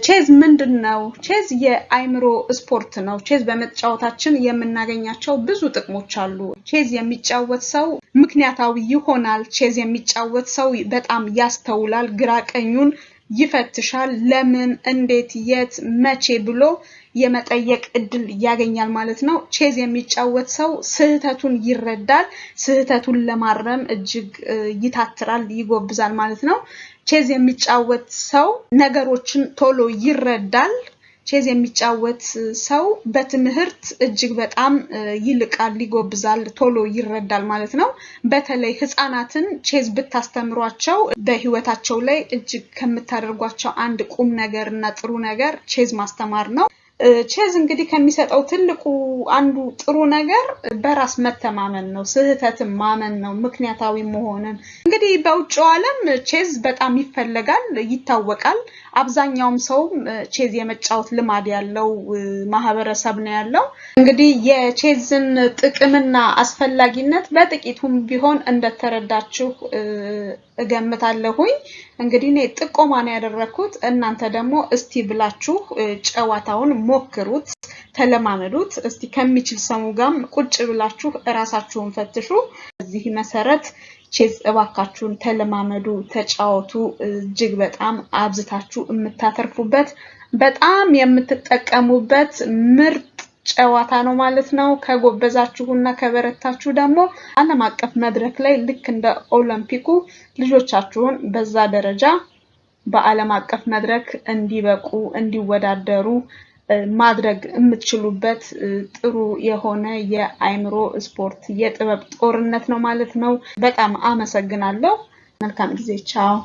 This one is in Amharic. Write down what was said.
ቼዝ ምንድነው? ቼዝ የአይምሮ ስፖርት ነው። ቼዝ በመጫወታችን የምናገኛቸው ብዙ ጥቅሞች አሉ። ቼዝ የሚጫወት ሰው ምክንያታዊ ይሆናል። ቼዝ የሚጫወት ሰው በጣም ያስተውላል፣ ግራ ቀኙን ይፈትሻል፣ ለምን፣ እንዴት፣ የት፣ መቼ ብሎ የመጠየቅ እድል ያገኛል ማለት ነው። ቼዝ የሚጫወት ሰው ስህተቱን ይረዳል፣ ስህተቱን ለማረም እጅግ ይታትራል፣ ይጎብዛል ማለት ነው። ቼዝ የሚጫወት ሰው ነገሮችን ቶሎ ይረዳል። ቼዝ የሚጫወት ሰው በትምህርት እጅግ በጣም ይልቃል፣ ይጎብዛል፣ ቶሎ ይረዳል ማለት ነው። በተለይ ህፃናትን ቼዝ ብታስተምሯቸው በህይወታቸው ላይ እጅግ ከምታደርጓቸው አንድ ቁም ነገርና ጥሩ ነገር ቼዝ ማስተማር ነው። ቼዝ እንግዲህ ከሚሰጠው ትልቁ አንዱ ጥሩ ነገር በራስ መተማመን ነው፣ ስህተትን ማመን ነው፣ ምክንያታዊ መሆንን። እንግዲህ በውጭው ዓለም ቼዝ በጣም ይፈልጋል፣ ይታወቃል። አብዛኛውም ሰው ቼዝ የመጫወት ልማድ ያለው ማህበረሰብ ነው ያለው። እንግዲህ የቼዝን ጥቅምና አስፈላጊነት በጥቂቱም ቢሆን እንደተረዳችሁ እገምታለሁኝ። እንግዲህ እኔ ጥቆማ ነው ያደረኩት። እናንተ ደግሞ እስቲ ብላችሁ ጨዋታውን ሞክሩት፣ ተለማመዱት። እስቲ ከሚችል ሰው ጋርም ቁጭ ብላችሁ ራሳችሁን ፈትሹ። በዚህ መሰረት ቼዝ እባካችሁን ተለማመዱ፣ ተጫወቱ። እጅግ በጣም አብዝታችሁ የምታተርፉበት በጣም የምትጠቀሙበት ምርጥ ጨዋታ ነው ማለት ነው። ከጎበዛችሁና ከበረታችሁ ደግሞ ዓለም አቀፍ መድረክ ላይ ልክ እንደ ኦሎምፒኩ ልጆቻችሁን በዛ ደረጃ በዓለም አቀፍ መድረክ እንዲበቁ እንዲወዳደሩ ማድረግ የምትችሉበት ጥሩ የሆነ የአይምሮ ስፖርት የጥበብ ጦርነት ነው ማለት ነው። በጣም አመሰግናለሁ። መልካም ጊዜ። ቻው።